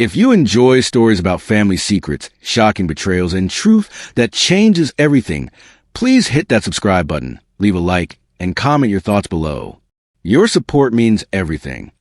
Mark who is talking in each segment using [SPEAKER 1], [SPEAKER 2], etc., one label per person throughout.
[SPEAKER 1] If you enjoy stories about family secrets, shocking betrayals, and truth that changes everything, please hit that subscribe button, leave a like, and comment your thoughts below. Your support means everything.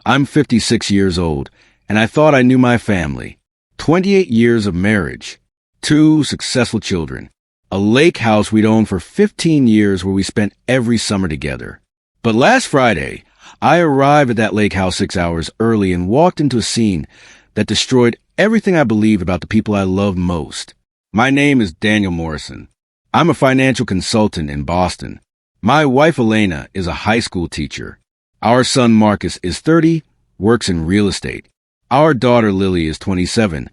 [SPEAKER 1] I'm 56 years old, and I thought I knew my family. 28 years of marriage, 2 successful children, a lake house we'd owned for 15 years where we spent every summer together. But last Friday, I arrived at that lake house 6 hours early and walked into a scene that destroyed everything I believed about the people I love most. My name is Daniel Morrison. I'm a financial consultant in Boston. My wife Elena is a high school teacher. Our son Marcus is 30, works in real estate. Our daughter Lily is 27,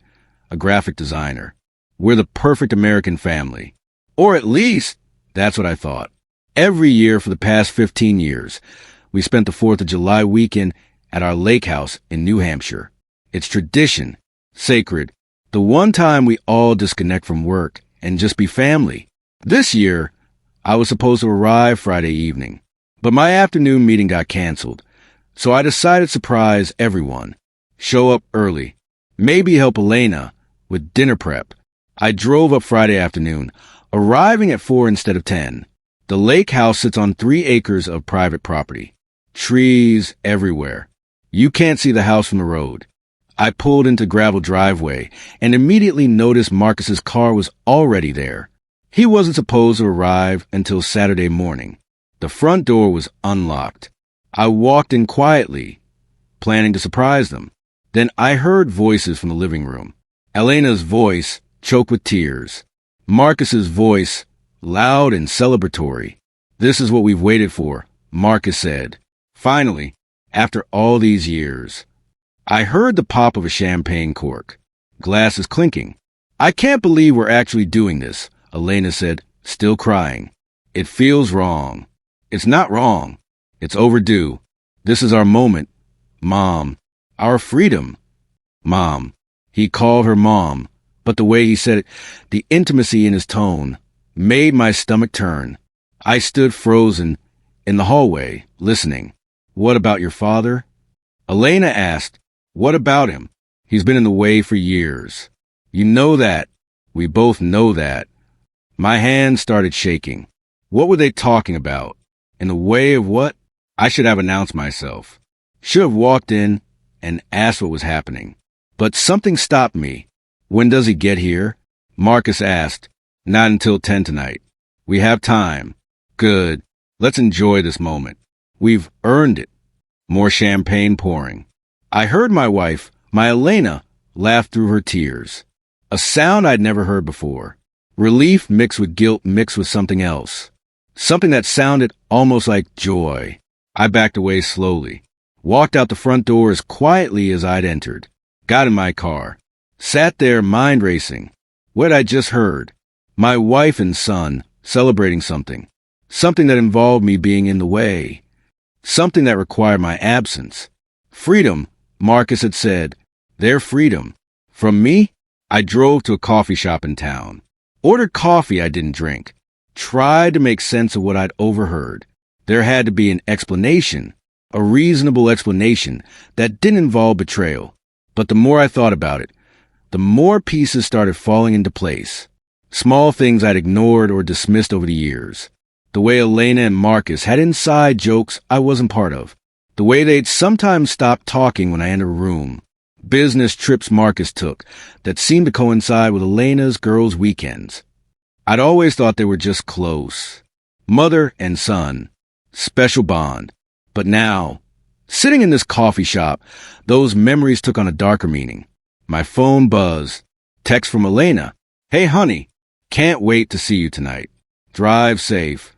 [SPEAKER 1] a graphic designer. We're the perfect American family. Or at least, that's what I thought. Every year for the past 15 years, we spent the 4th of July weekend at our lake house in New Hampshire. It's tradition, sacred, the one time we all disconnect from work and just be family. This year, I was supposed to arrive Friday evening, but my afternoon meeting got canceled, so I decided to surprise everyone. Show up early, maybe help Elena with dinner prep. I drove up Friday afternoon, arriving at 4 instead of 10. The lake house sits on 3 acres of private property. Trees everywhere. You can't see the house from the road. I pulled into gravel driveway and immediately noticed Marcus's car was already there. He wasn't supposed to arrive until Saturday morning. The front door was unlocked. I walked in quietly, planning to surprise them. Then I heard voices from the living room. Elena's voice choked with tears. Marcus's voice loud and celebratory. "This is what we've waited for," Marcus said. Finally, after all these years, I heard the pop of a champagne cork. Glasses clinking. "I can't believe we're actually doing this," Elena said, still crying. "It feels wrong." "It's not wrong. It's overdue. This is our moment, Mom. Our freedom, Mom." He called her Mom, but the way he said it, the intimacy in his tone, made my stomach turn. I stood frozen in the hallway, listening. "What about your father?" Elena asked. "What about him? He's been in the way for years." "You know that. We both know that." My hands started shaking. What were they talking about? In the way of what? I should have announced myself. Should have walked in and asked what was happening. But something stopped me. "When does he get here?" Marcus asked. "Not until 10 tonight. We have time." "Good. Let's enjoy this moment. We've earned it." More champagne pouring. I heard my wife, my Elena, laugh through her tears. A sound I'd never heard before. Relief mixed with guilt mixed with something else. Something that sounded almost like joy. I backed away slowly. Walked out the front door as quietly as I'd entered. Got in my car. Sat there mind racing. What I just heard. My wife and son celebrating something. Something that involved me being in the way. Something that required my absence. Freedom, Marcus had said. Their freedom. From me? I drove to a coffee shop in town. Ordered coffee I didn't drink. Tried to make sense of what I'd overheard. There had to be an explanation. A reasonable explanation that didn't involve betrayal. But the more I thought about it, the more pieces started falling into place. Small things I'd ignored or dismissed over the years. The way Elena and Marcus had inside jokes I wasn't part of. The way they'd sometimes stop talking when I entered a room. Business trips Marcus took that seemed to coincide with Elena's girls' weekends. I'd always thought they were just close. Mother and son. Special bond. But now, sitting in this coffee shop, those memories took on a darker meaning. My phone buzzed. Text from Elena. "Hey honey, can't wait to see you tonight. Drive safe."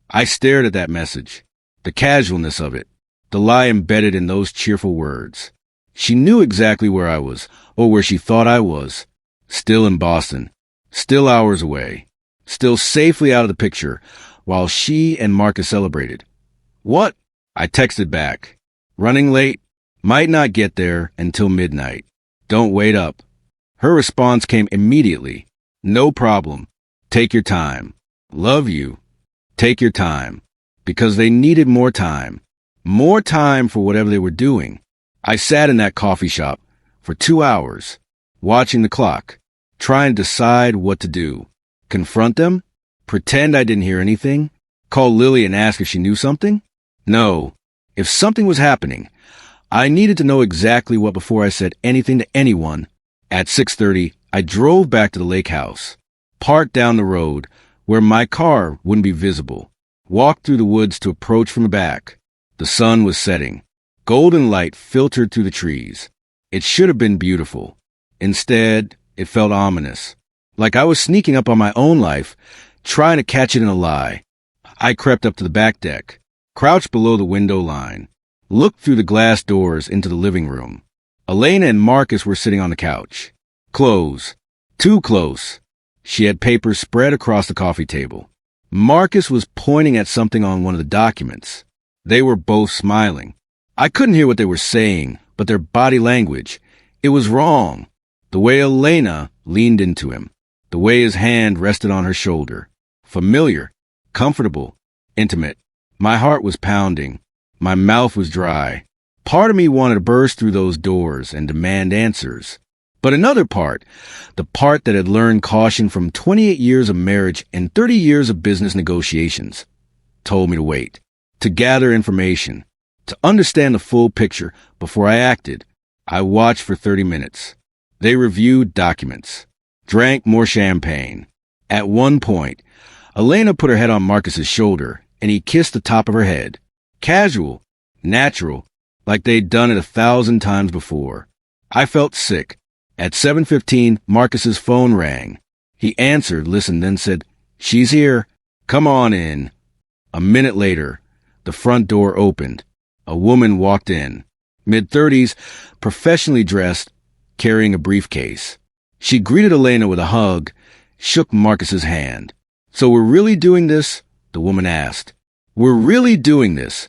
[SPEAKER 1] I stared at that message. The casualness of it. The lie embedded in those cheerful words. She knew exactly where I was, or where she thought I was. Still in Boston. Still hours away. Still safely out of the picture, while she and Marcus celebrated. "What?" I texted back. "Running late. Might not get there until midnight. Don't wait up." Her response came immediately. "No problem. Take your time. Love you. Take your time." Because they needed more time. More time for whatever they were doing. I sat in that coffee shop for 2 hours, watching the clock, trying to decide what to do. Confront them? Pretend I didn't hear anything? Call Lily and ask if she knew something? No. If something was happening, I needed to know exactly what before I said anything to anyone. At 6:30, I drove back to the lake house, parked down the road where my car wouldn't be visible, walked through the woods to approach from the back. The sun was setting. Golden light filtered through the trees. It should have been beautiful. Instead, it felt ominous, like I was sneaking up on my own life, trying to catch it in a lie. I crept up to the back deck, crouched below the window line, looked through the glass doors into the living room. Elena and Marcus were sitting on the couch. Close. Too close. She had papers spread across the coffee table. Marcus was pointing at something on one of the documents. They were both smiling. I couldn't hear what they were saying, but their body language, it was wrong. The way Elena leaned into him, the way his hand rested on her shoulder. Familiar, comfortable, intimate. My heart was pounding. My mouth was dry. Part of me wanted to burst through those doors and demand answers. But another part, the part that had learned caution from 28 years of marriage and 30 years of business negotiations, told me to wait, to gather information, to understand the full picture before I acted. I watched for 30 minutes. They reviewed documents, drank more champagne. At one point, Elena put her head on Marcus's shoulder, and he kissed the top of her head. Casual, natural, like they'd done it 1,000 times before. I felt sick. At 7:15, Marcus's phone rang. He answered, listened, then said, "She's here. Come on in." A minute later, the front door opened. A woman walked in, mid-30s, professionally dressed, carrying a briefcase. She greeted Elena with a hug, shook Marcus's hand. "So we're really doing this?" the woman asked. "We're really doing this,"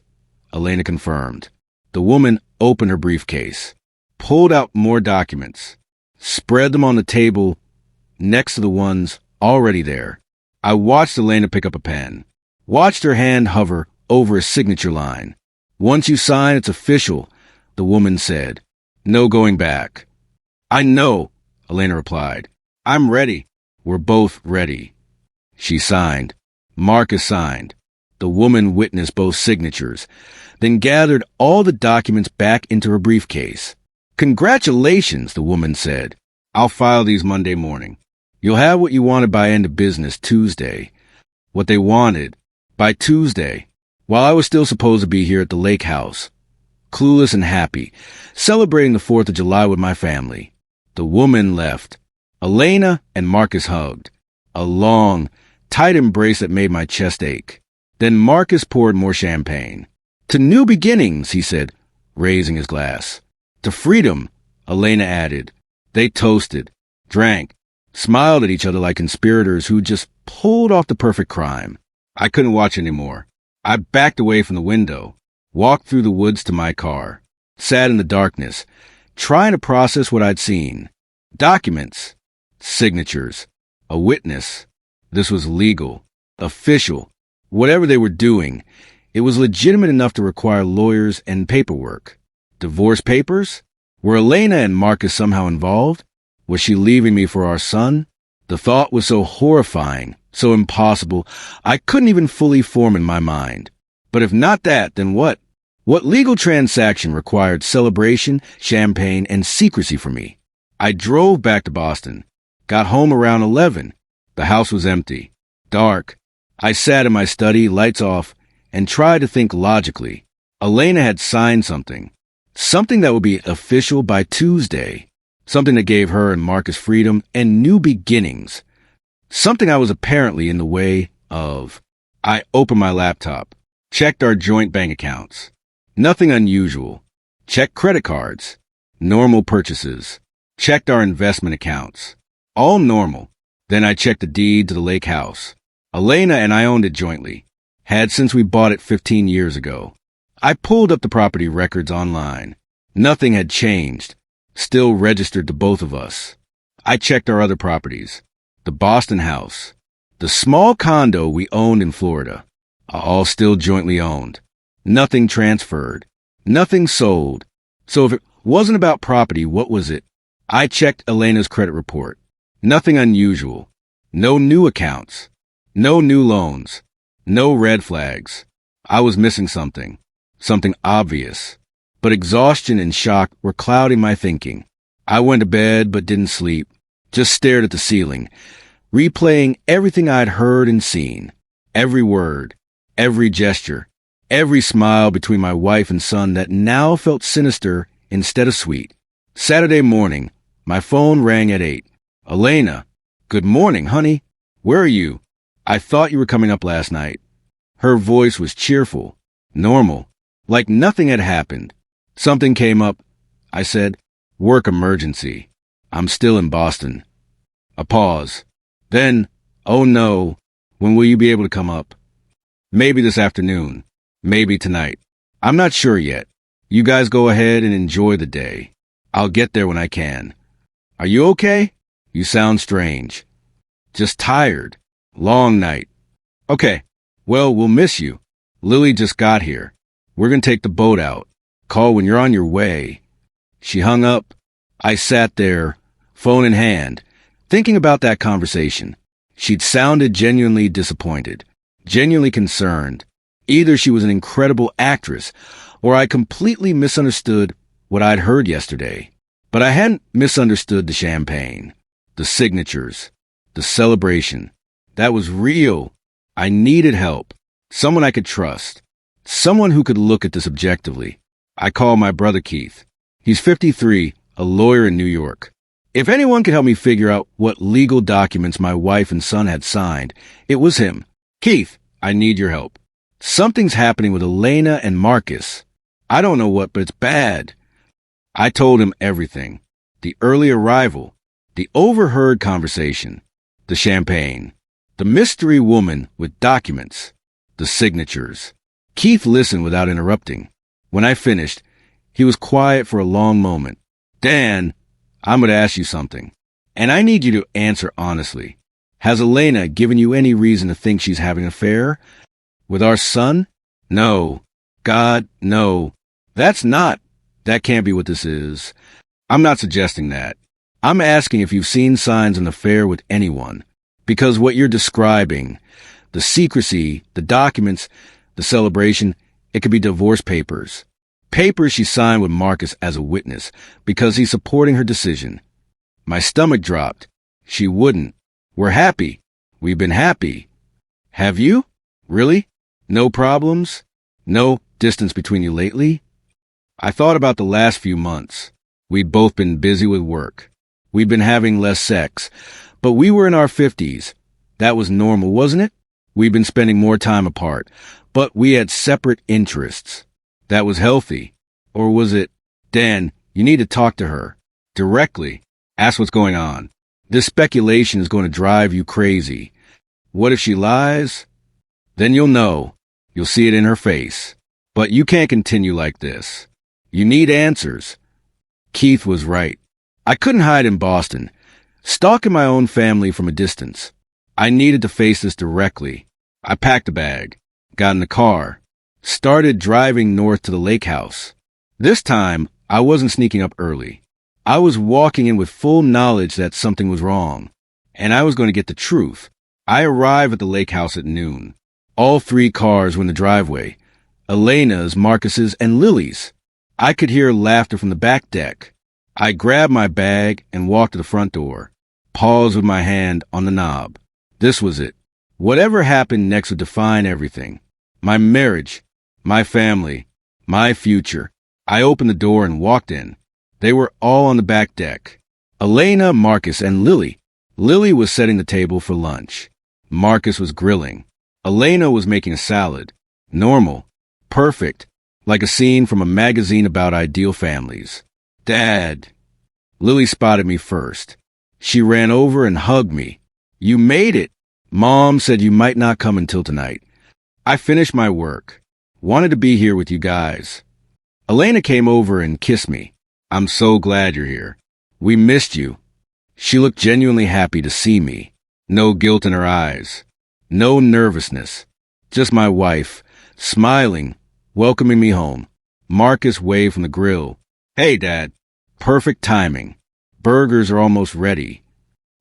[SPEAKER 1] Elena confirmed. The woman opened her briefcase, pulled out more documents, spread them on the table next to the ones already there. I watched Elena pick up a pen, watched her hand hover over a signature line. "Once you sign, it's official," the woman said. "No going back." "I know," Elena replied. "I'm ready." We're both ready. She signed. Marcus signed. The woman witnessed both signatures, then gathered all the documents back into her briefcase. "Congratulations," the woman said. "I'll file these Monday morning. You'll have what you wanted by end of business Tuesday." What they wanted by Tuesday, while I was still supposed to be here at the lake house, clueless and happy, celebrating the 4th of July with my family. The woman left. Elena and Marcus hugged. A long, tight embrace that made my chest ache. Then Marcus poured more champagne. "To new beginnings," he said, raising his glass. "To freedom," Elena added. They toasted, drank, smiled at each other like conspirators who just pulled off the perfect crime. I couldn't watch anymore. I backed away from the window, walked through the woods to my car, sat in the darkness, trying to process what I'd seen. Documents, signatures, a witness. This was legal, official. Whatever they were doing, it was legitimate enough to require lawyers and paperwork. Divorce papers? Were Elena and Marcus somehow involved? Was she leaving me for our son? The thought was so horrifying, so impossible, I couldn't even fully form in my mind. But if not that, then what? What legal transaction required celebration, champagne, and secrecy for me? I drove back to Boston, got home around 11. The house was empty, dark. I sat in my study, lights off, and tried to think logically. Elena had signed something that would be official by Tuesday, something that gave her and Marcus freedom and new beginnings, something I was apparently in the way of. I opened my laptop, checked our joint bank accounts. Nothing unusual. Checked credit cards, normal purchases. Checked our investment accounts, all normal. Then I checked the deed to the lake house. Elena and I owned it jointly, had since we bought it 15 years ago. I pulled up the property records online. Nothing had changed, still registered to both of us. I checked our other properties, the Boston house, the small condo we owned in Florida, all still jointly owned. Nothing transferred, nothing sold. So if it wasn't about property, what was it? I checked Elena's credit report. Nothing unusual. No new accounts. No new loans. No red flags. I was missing something. Something obvious. But exhaustion and shock were clouding my thinking. I went to bed but didn't sleep. Just stared at the ceiling, replaying everything I'd heard and seen. Every word, every gesture, every smile between my wife and son that now felt sinister instead of sweet. Saturday morning, my phone rang at 8. Elena, good morning, honey. Where are you? I thought you were coming up last night. Her voice was cheerful, normal, like nothing had happened. Something came up. I said, work emergency. I'm still in Boston. A pause. Then, oh no, when will you be able to come up? Maybe this afternoon. Maybe tonight. I'm not sure yet. You guys go ahead and enjoy the day. I'll get there when I can. Are you okay? You sound strange. Just tired. Long night. Okay. Well, we'll miss you. Lily just got here. We're gonna take the boat out. Call when you're on your way. She hung up. I sat there, phone in hand, thinking about that conversation. She'd sounded genuinely disappointed, genuinely concerned. Either she was an incredible actress, or I completely misunderstood what I'd heard yesterday. But I hadn't misunderstood the champagne, the signatures, the celebration. That was real. I needed help. Someone I could trust. Someone who could look at this objectively. I called my brother Keith. He's 53, a lawyer in New York. If anyone could help me figure out what legal documents my wife and son had signed, it was him. Keith, I need your help. Something's happening with Elena and Marcus. I don't know what, but it's bad. I told him everything. The early arrival, the overheard conversation, the champagne, the mystery woman with documents, the signatures. Keith listened without interrupting. When I finished, he was quiet for a long moment. Dan, I'm going to ask you something, and I need you to answer honestly. Has Elena given you any reason to think she's having an affair with our son? No. God, no. That can't be what this is. I'm not suggesting that. I'm asking if you've seen signs of an affair with anyone, because what you're describing, the secrecy, the documents, the celebration, it could be divorce papers. Papers she signed with Marcus as a witness because he's supporting her decision. My stomach dropped. She wouldn't. We're happy. We've been happy. Have you? Really? No problems? No distance between you lately? I thought about the last few months. We'd both been busy with work. We'd been having less sex. But we were in our 50s. That was normal, wasn't it? We'd been spending more time apart. But we had separate interests. That was healthy. Or was it, Dan, you need to talk to her. Directly. Ask what's going on. This speculation is going to drive you crazy. What if she lies? Then you'll know. You'll see it in her face. But you can't continue like this. You need answers. Keith was right. I couldn't hide in Boston, stalking my own family from a distance. I needed to face this directly. I packed a bag, got in the car, started driving north to the lake house. This time, I wasn't sneaking up early. I was walking in with full knowledge that something was wrong, and I was going to get the truth. I arrived at the lake house at noon. All 3 cars were in the driveway. Elena's, Marcus's, and Lily's. I could hear laughter from the back deck. I grabbed my bag and walked to the front door, paused with my hand on the knob. This was it. Whatever happened next would define everything. My marriage, my family, my future. I opened the door and walked in. They were all on the back deck. Elena, Marcus, and Lily. Lily was setting the table for lunch. Marcus was grilling. Elena was making a salad. Normal. Perfect. Like a scene from a magazine about ideal families. Dad. Lily spotted me first. She ran over and hugged me. You made it. Mom said you might not come until tonight. I finished my work. Wanted to be here with you guys. Elena came over and kissed me. I'm so glad you're here. We missed you. She looked genuinely happy to see me. No guilt in her eyes. No nervousness. Just my wife, smiling, welcoming me home. Marcus waved from the grill. Hey, Dad. Perfect timing. Burgers are almost ready.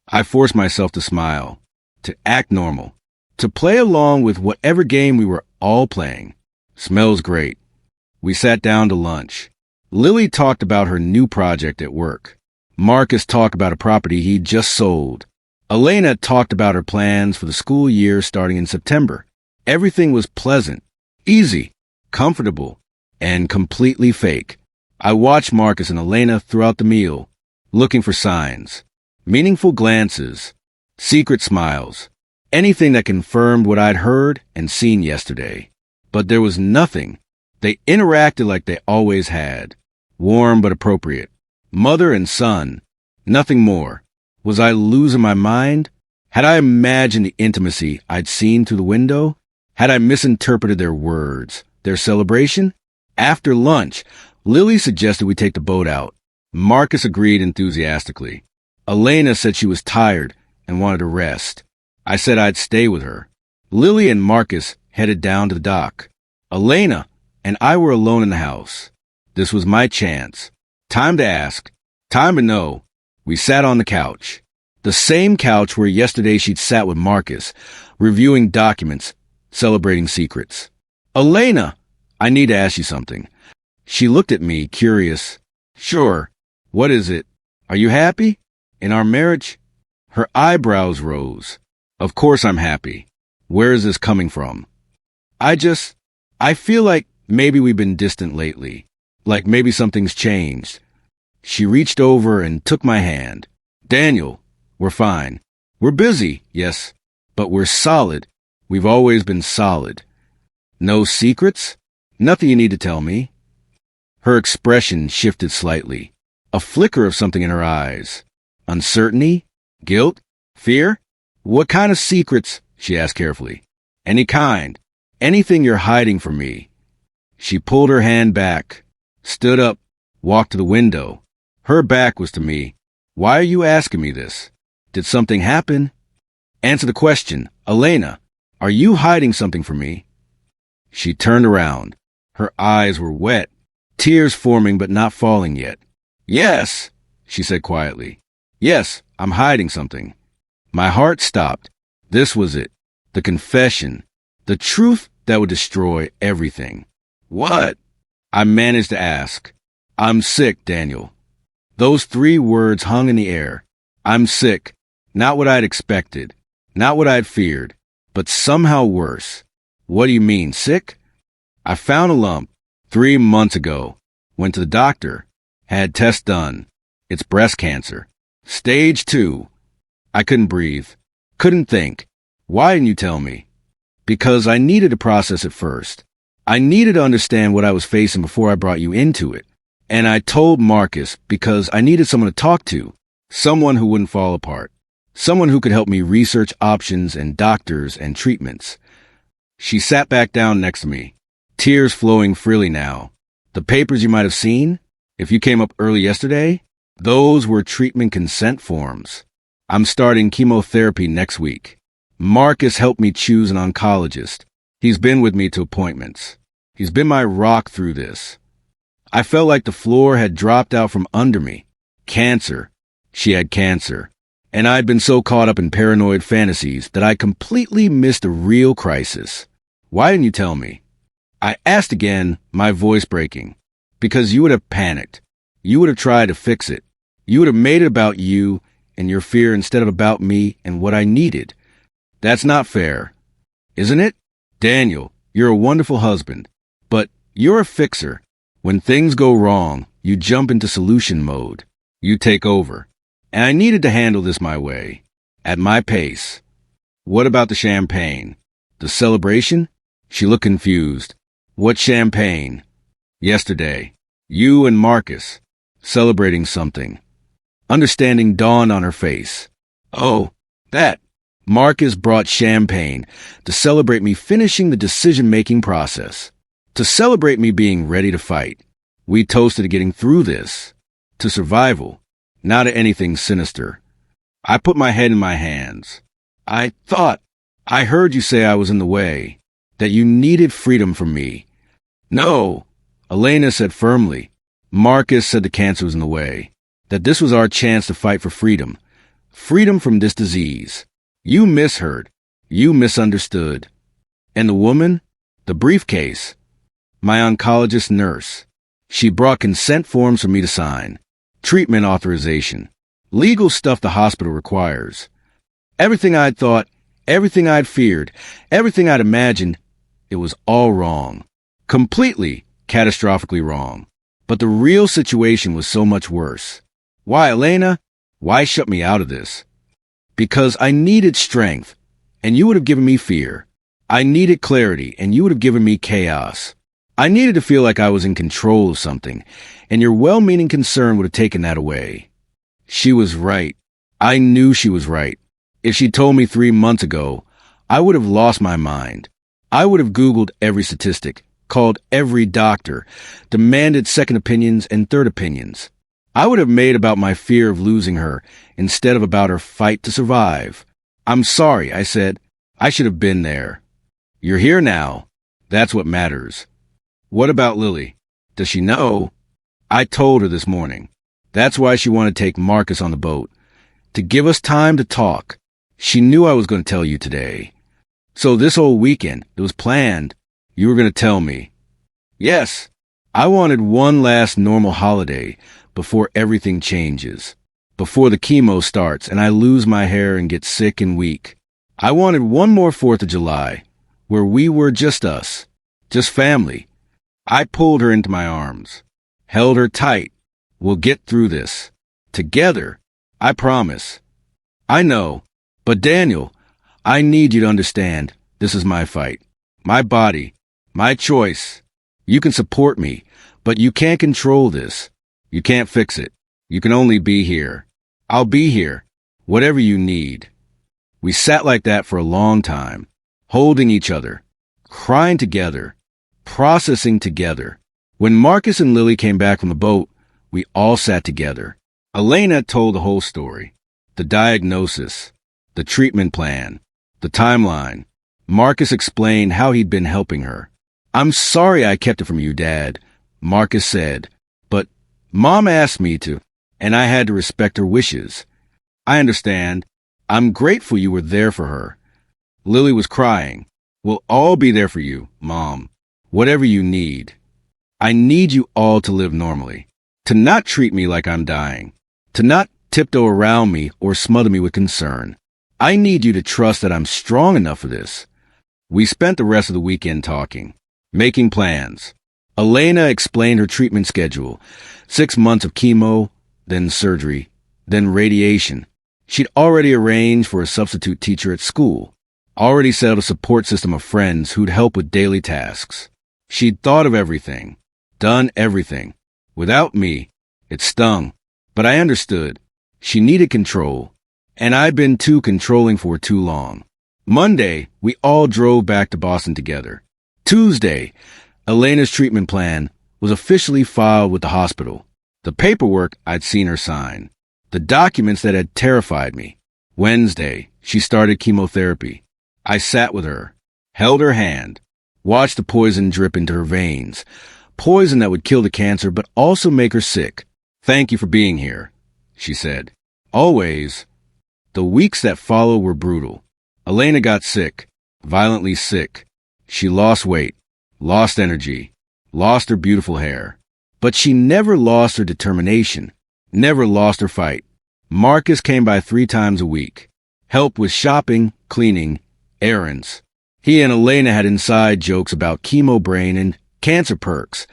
[SPEAKER 1] I forced myself to smile, to act normal, to play along with whatever game we were all playing. Smells great. We sat down to lunch. Lily talked about her new project at work. Marcus talked about a property he'd just sold. Elena talked about her plans for the school year starting in September. Everything was pleasant, easy, comfortable, and completely fake. I watched Marcus and Elena throughout the meal, looking for signs, meaningful glances, secret smiles, anything that confirmed what I'd heard and seen yesterday. But there was nothing. They interacted like they always had, warm but appropriate. Mother and son, nothing more. Was I losing my mind? Had I imagined the intimacy I'd seen through the window? Had I misinterpreted their words, their celebration? After lunch, Lily suggested we take the boat out. Marcus agreed enthusiastically. Elena said she was tired and wanted to rest. I said I'd stay with her. Lily and Marcus headed down to the dock. Elena and I were alone in the house. This was my chance. Time to ask. Time to know. We sat on the couch. The same couch where yesterday she'd sat with Marcus, reviewing documents, celebrating secrets. Elena, I need to ask you something. She looked at me, curious. Sure. What is it? Are you happy? In our marriage? Her eyebrows rose. Of course I'm happy. Where is this coming from? I feel like maybe we've been distant lately. Like maybe something's changed. She reached over and took my hand. Daniel, we're fine. We're busy, yes, but we're solid. We've always been solid. No secrets? Nothing you need to tell me. Her expression shifted slightly. A flicker of something in her eyes. Uncertainty? Guilt? Fear? What kind of secrets? She asked carefully. Any kind. Anything you're hiding from me. She pulled her hand back, stood up, walked to the window. Her back was to me. Why are you asking me this? Did something happen? Answer the question. Elena, are you hiding something from me? She turned around. Her eyes were wet, tears forming but not falling yet. Yes, she said quietly. Yes, I'm hiding something. My heart stopped. This was it. The confession. The truth that would destroy everything. What? I managed to ask. I'm sick, Daniel. Those 3 words hung in the air. I'm sick. Not what I'd expected. Not what I'd feared. But somehow worse. What do you mean, sick? I found a lump 3 months ago. Went to the doctor. Had tests done. It's breast cancer. Stage 2. I couldn't breathe. Couldn't think. Why didn't you tell me? Because I needed to process it first. I needed to understand what I was facing before I brought you into it. And I told Marcus because I needed someone to talk to. Someone who wouldn't fall apart. Someone who could help me research options and doctors and treatments. She sat back down next to me, tears flowing freely now. The papers you might have seen, if you came up early yesterday, those were treatment consent forms. I'm starting chemotherapy next week. Marcus helped me choose an oncologist. He's been with me to appointments. He's been my rock through this. I felt like the floor had dropped out from under me. Cancer. She had cancer. And I'd been so caught up in paranoid fantasies that I completely missed a real crisis. Why didn't you tell me? I asked again, my voice breaking. Because you would have panicked. You would have tried to fix it. You would have made it about you and your fear instead of about me and what I needed. That's not fair. Isn't it? Daniel, you're a wonderful husband. But you're a fixer. When things go wrong, you jump into solution mode. You take over. And I needed to handle this my way. At my pace. What about the champagne? The celebration? She looked confused. What champagne? Yesterday. You and Marcus. Celebrating something. Understanding dawned on her face. Oh, that. Marcus brought champagne to celebrate me finishing the decision-making process. To celebrate me being ready to fight. We toasted to getting through this. To survival. Not to anything sinister. I put my head in my hands. I heard you say I was in the way. That you needed freedom from me. No, Elena said firmly. Marcus said the cancer was in the way. that this was our chance to fight for freedom. Freedom from this disease. You misheard. You misunderstood. And the woman? The briefcase. My oncologist nurse. She brought consent forms for me to sign. Treatment authorization. Legal stuff the hospital requires. Everything I'd thought, everything I'd feared, everything I'd imagined, it was all wrong. Completely, catastrophically wrong. But the real situation was so much worse. Why, Elena? Why shut me out of this? Because I needed strength, and you would have given me fear. I needed clarity, and you would have given me chaos. I needed to feel like I was in control of something, and your well-meaning concern would have taken that away. She was right. I knew she was right. If she'd told me 3 months ago, I would have lost my mind. I would have Googled every statistic, called every doctor, demanded second opinions and third opinions. I would have made about my fear of losing her instead of about her fight to survive. I'm sorry, I said. I should have been there. You're here now. That's what matters. What about Lily? Does she know? I told her this morning. That's why she wanted to take Marcus on the boat. To give us time to talk. She knew I was going to tell you today. So this whole weekend, it was planned. You were going to tell me. Yes, I wanted one last normal holiday before everything changes. Before the chemo starts and I lose my hair and get sick and weak. I wanted one more 4th of July, where we were just us, just family. I pulled her into my arms, held her tight. We'll get through this. Together, I promise. I know, but Daniel, I need you to understand, this is my fight. My body, my choice. You can support me, but you can't control this. You can't fix it. You can only be here. I'll be here, whatever you need. We sat like that for a long time, holding each other, crying together, processing together. When Marcus and Lily came back from the boat, we all sat together. Elena told the whole story, the diagnosis, the treatment plan, the timeline. Marcus explained how he'd been helping her. I'm sorry I kept it from you, Dad, Marcus said, but Mom asked me to, and I had to respect her wishes. I understand. I'm grateful you were there for her. Lily was crying. We'll all be there for you, Mom. Whatever you need. I need you all to live normally. To not treat me like I'm dying. To not tiptoe around me or smother me with concern. I need you to trust that I'm strong enough for this. We spent the rest of the weekend talking, making plans. Elena explained her treatment schedule. 6 months of chemo, then surgery, then radiation. She'd already arranged for a substitute teacher at school, already set up a support system of friends who'd help with daily tasks. She'd thought of everything, done everything. Without me, it stung, but I understood. She needed control, and I'd been too controlling for too long. Monday, we all drove back to Boston together. Tuesday, Elena's treatment plan was officially filed with the hospital. The paperwork I'd seen her sign. The documents that had terrified me. Wednesday, she started chemotherapy. I sat with her, held her hand, watched the poison drip into her veins. Poison that would kill the cancer but also make her sick. Thank you for being here, she said. Always. The weeks that followed were brutal. Elena got sick, violently sick. She lost weight, lost energy, lost her beautiful hair. But she never lost her determination, never lost her fight. Marcus came by 3 times a week. Helped with shopping, cleaning, errands. He and Elena had inside jokes about chemo brain and cancer perks,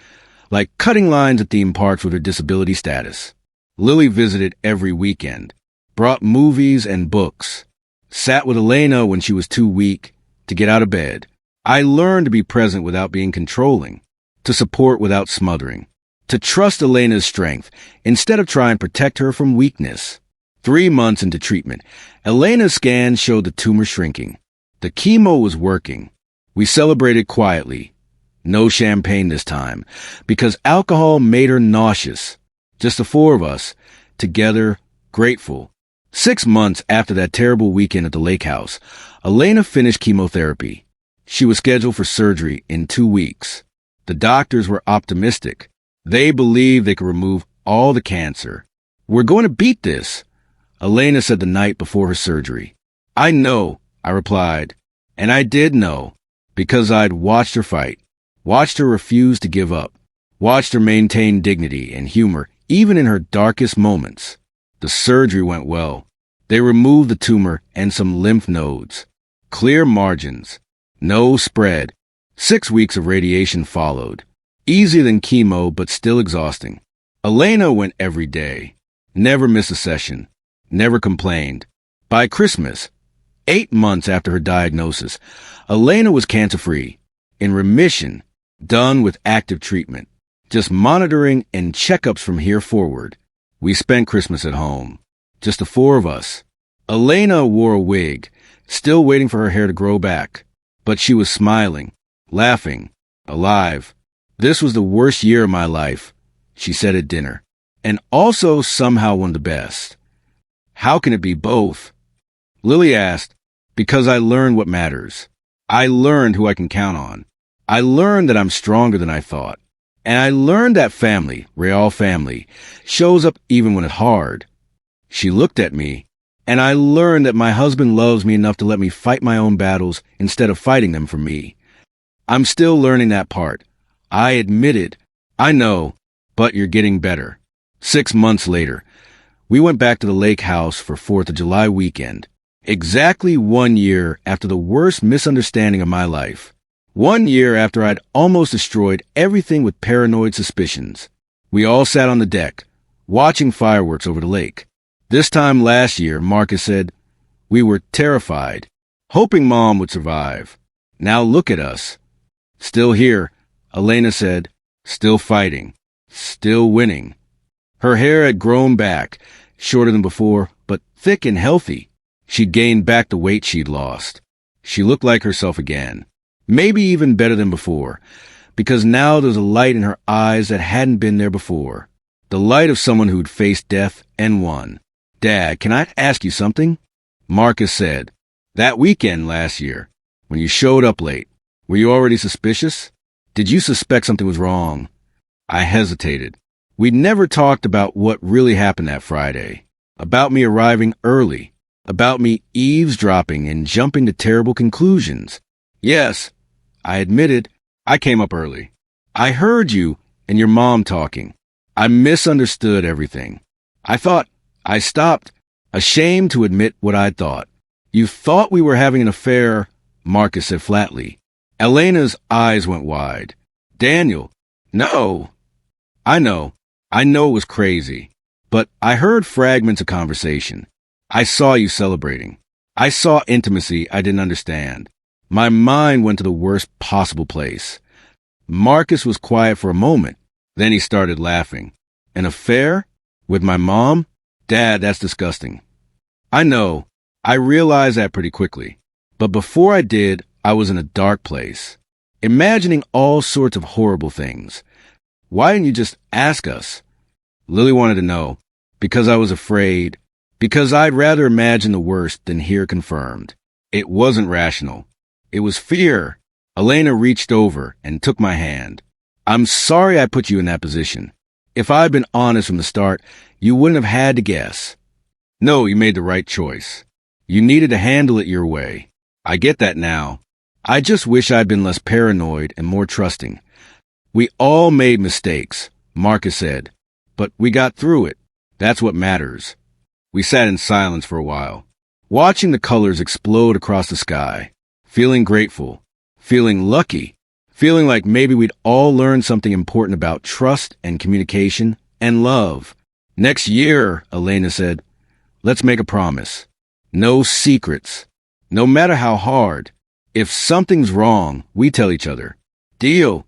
[SPEAKER 1] like cutting lines at theme parks with her disability status. Lily visited every weekend, brought movies and books, sat with Elena when she was too weak to get out of bed. I learned to be present without being controlling, to support without smothering, to trust Elena's strength instead of trying to protect her from weakness. 3 months into treatment, Elena's scans showed the tumor shrinking. The chemo was working. We celebrated quietly. No champagne this time, because alcohol made her nauseous. Just the 4 of us, together, grateful. 6 months after that terrible weekend at the lake house, Elena finished chemotherapy. She was scheduled for surgery in 2 weeks. The doctors were optimistic. They believed they could remove all the cancer. We're going to beat this, Elena said the night before her surgery. I know, I replied. And I did know, because I'd watched her fight, watched her refuse to give up, watched her maintain dignity and humor even in her darkest moments. The surgery went well. They removed the tumor and some lymph nodes. Clear margins. No spread. 6 weeks of radiation followed. Easier than chemo, but still exhausting. Elena went every day. Never missed a session. Never complained. By Christmas, 8 months after her diagnosis, Elena was cancer-free, in remission, done with active treatment, just monitoring and checkups from here forward. We spent Christmas at home, just the 4 of us. Elena wore a wig, still waiting for her hair to grow back, but she was smiling, laughing, alive. This was the worst year of my life, she said at dinner, and also somehow one of the best. How can it be both? Lily asked, because I learned what matters. I learned who I can count on. I learned that I'm stronger than I thought. And I learned that family, real family, shows up even when it's hard. She looked at me, and I learned that my husband loves me enough to let me fight my own battles instead of fighting them for me. I'm still learning that part. I admit it. I know, but you're getting better. 6 months later, we went back to the lake house for 4th of July weekend. Exactly 1 year after the worst misunderstanding of my life. 1 year after I'd almost destroyed everything with paranoid suspicions. We all sat on the deck, watching fireworks over the lake. This time last year, Marcus said, we were terrified, hoping Mom would survive. Now look at us. Still here, Elena said, still fighting, still winning. Her hair had grown back, shorter than before, but thick and healthy. She'd gained back the weight she'd lost. She looked like herself again. Maybe even better than before, because now there was a light in her eyes that hadn't been there before. The light of someone who'd faced death and won. Dad, can I ask you something? Marcus said, that weekend last year, when you showed up late, were you already suspicious? Did you suspect something was wrong? I hesitated. We'd never talked about what really happened that Friday. About me arriving early. About me eavesdropping and jumping to terrible conclusions. Yes, I admitted, I came up early. I heard you and your mom talking. I misunderstood everything. I stopped, ashamed to admit what I'd thought. You thought we were having an affair, Marcus said flatly. Elena's eyes went wide. Daniel, no. I know it was crazy, but I heard fragments of conversation. I saw you celebrating. I saw intimacy I didn't understand. My mind went to the worst possible place. Marcus was quiet for a moment. Then he started laughing. An affair? With my mom? Dad, that's disgusting. I know. I realized that pretty quickly. But before I did, I was in a dark place, imagining all sorts of horrible things. Why didn't you just ask us? Lily wanted to know. Because I was afraid. Because I'd rather imagine the worst than hear confirmed. It wasn't rational. It was fear. Elena reached over and took my hand. I'm sorry I put you in that position. If I'd been honest from the start, you wouldn't have had to guess. No, you made the right choice. You needed to handle it your way. I get that now. I just wish I'd been less paranoid and more trusting. We all made mistakes, Marcus said. But we got through it. That's what matters. We sat in silence for a while, watching the colors explode across the sky, feeling grateful, feeling lucky, feeling like maybe we'd all learned something important about trust and communication and love. Next year, Elena said, let's make a promise. No secrets. No matter how hard. If something's wrong, we tell each other. Deal.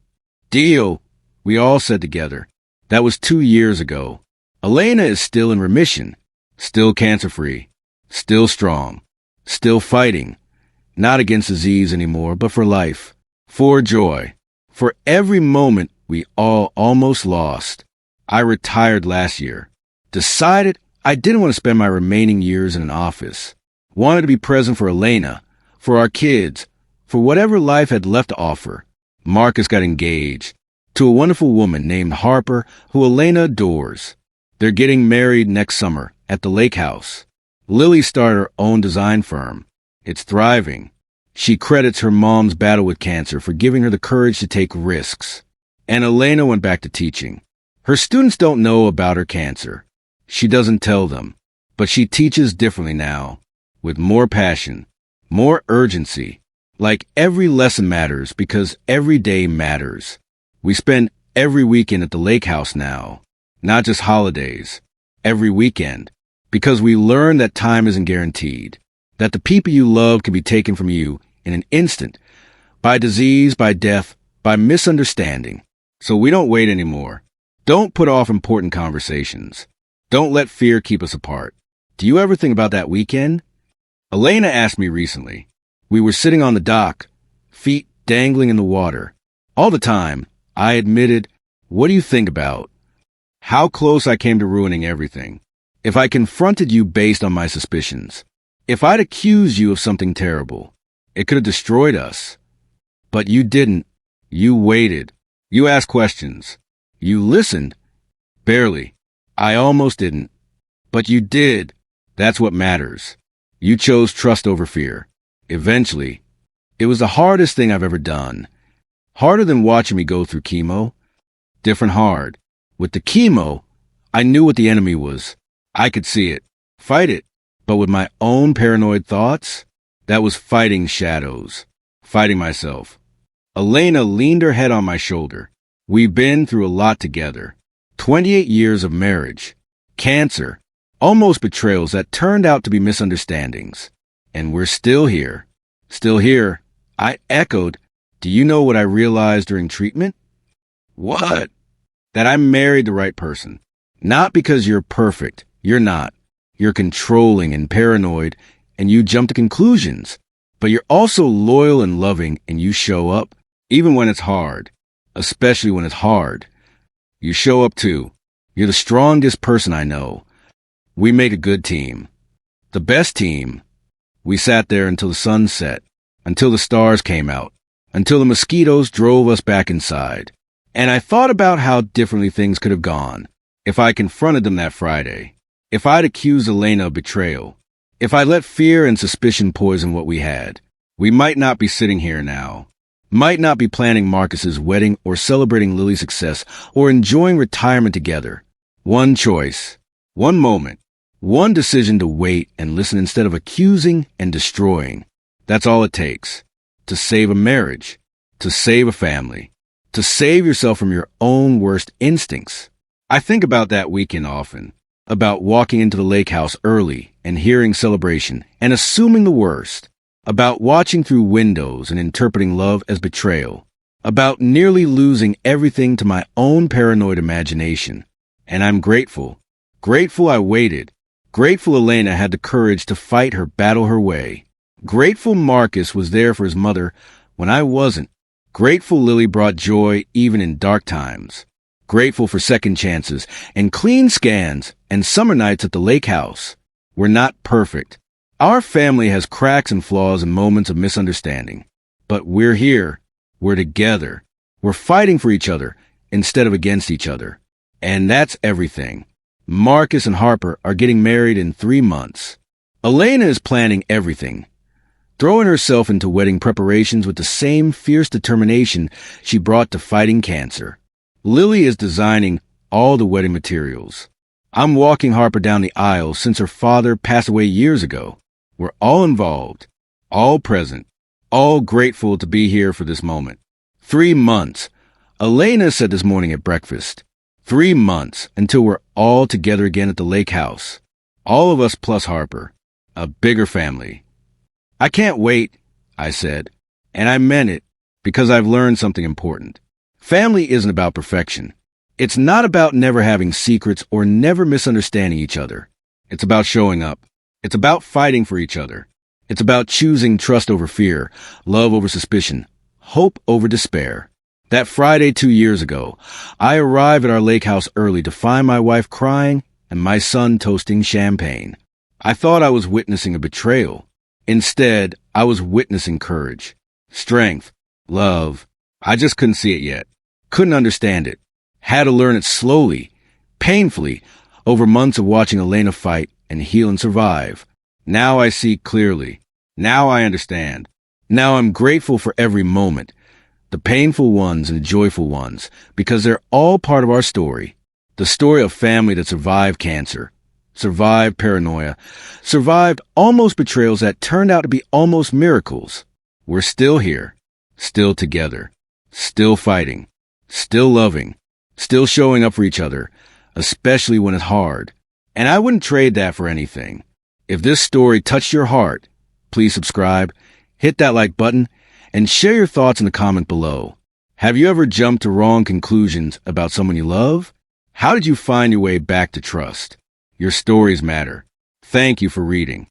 [SPEAKER 1] Deal. We all said together. That was 2 years ago. Elena is still in remission. Still cancer-free, still strong, still fighting, not against disease anymore, but for life, for joy, for every moment we all almost lost. I retired last year, decided I didn't want to spend my remaining years in an office, wanted to be present for Elena, for our kids, for whatever life had left to offer. Marcus got engaged to a wonderful woman named Harper who Elena adores. They're getting married next summer at the lake house. Lily started her own design firm. It's thriving. She credits her mom's battle with cancer for giving her the courage to take risks. And Elena went back to teaching. Her students don't know about her cancer. She doesn't tell them. But she teaches differently now, with more passion, more urgency. Like every lesson matters because every day matters. We spend every weekend at the lake house now, not just holidays, every weekend, because we learn that time isn't guaranteed, that the people you love can be taken from you in an instant, by disease, by death, by misunderstanding. So we don't wait anymore. Don't put off important conversations. Don't let fear keep us apart. Do you ever think about that weekend? Elena asked me recently. We were sitting on the dock, feet dangling in the water. All the time, I admitted, what do you think about? How close I came to ruining everything. If I confronted you based on my suspicions. If I'd accused you of something terrible. It could have destroyed us. But you didn't. You waited. You asked questions. You listened. Barely. I almost didn't. But you did. That's what matters. You chose trust over fear. Eventually, it was the hardest thing I've ever done. Harder than watching me go through chemo. Different hard. With the chemo, I knew what the enemy was. I could see it. Fight it. But with my own paranoid thoughts, that was fighting shadows. Fighting myself. Elena leaned her head on my shoulder. We've been through a lot together. 28 years of marriage. Cancer. Almost betrayals that turned out to be misunderstandings. And we're still here. Still here. I echoed. Do you know what I realized during treatment? What? That I married the right person. Not because you're perfect. You're not. You're controlling and paranoid, and you jump to conclusions. But you're also loyal and loving, and you show up, even when it's hard. Especially when it's hard. You show up too. You're the strongest person I know. We make a good team. The best team. We sat there until the sun set, until the stars came out, until the mosquitoes drove us back inside. And I thought about how differently things could have gone if I confronted them that Friday, if I'd accused Elena of betrayal, if I let fear and suspicion poison what we had. We might not be sitting here now, might not be planning Marcus's wedding or celebrating Lily's success or enjoying retirement together. One choice, one moment, one decision to wait and listen instead of accusing and destroying. That's all it takes. To save a marriage, to save a family, to save yourself from your own worst instincts. I think about that weekend often, about walking into the lake house early and hearing celebration and assuming the worst, about watching through windows and interpreting love as betrayal, about nearly losing everything to my own paranoid imagination. And I'm grateful. Grateful I waited. Grateful Elena had the courage to fight her battle her way. Grateful Marcus was there for his mother when I wasn't. Grateful Lily brought joy even in dark times. Grateful for second chances and clean scans and summer nights at the lake house. We're not perfect. Our family has cracks and flaws and moments of misunderstanding. But we're here. We're together. We're fighting for each other instead of against each other. And that's everything. Marcus and Harper are getting married in 3 months. Elena is planning everything, throwing herself into wedding preparations with the same fierce determination she brought to fighting cancer. Lily is designing all the wedding materials. I'm walking Harper down the aisle since her father passed away years ago. We're all involved, all present, all grateful to be here for this moment. 3 months. Elena said this morning at breakfast. 3 months until we're all together again at the lake house. All of us plus Harper. A bigger family. I can't wait, I said. And I meant it, because I've learned something important. Family isn't about perfection. It's not about never having secrets or never misunderstanding each other. It's about showing up. It's about fighting for each other. It's about choosing trust over fear, love over suspicion, hope over despair. That Friday 2 years ago, I arrived at our lake house early to find my wife crying and my son toasting champagne. I thought I was witnessing a betrayal. Instead, I was witnessing courage, strength, love. I just couldn't see it yet. Couldn't understand it. Had to learn it slowly, painfully, over months of watching Elena fight and heal and survive. Now I see clearly. Now I understand. Now I'm grateful for every moment, the painful ones and the joyful ones, because they're all part of our story. The story of family that survived cancer, survived paranoia, survived almost betrayals that turned out to be almost miracles. We're still here, still together, still fighting, still loving, still showing up for each other, especially when it's hard. And I wouldn't trade that for anything. If this story touched your heart, please subscribe, hit that like button, and share your thoughts in the comment below. Have you ever jumped to wrong conclusions about someone you love? How did you find your way back to trust? Your stories matter. Thank you for reading.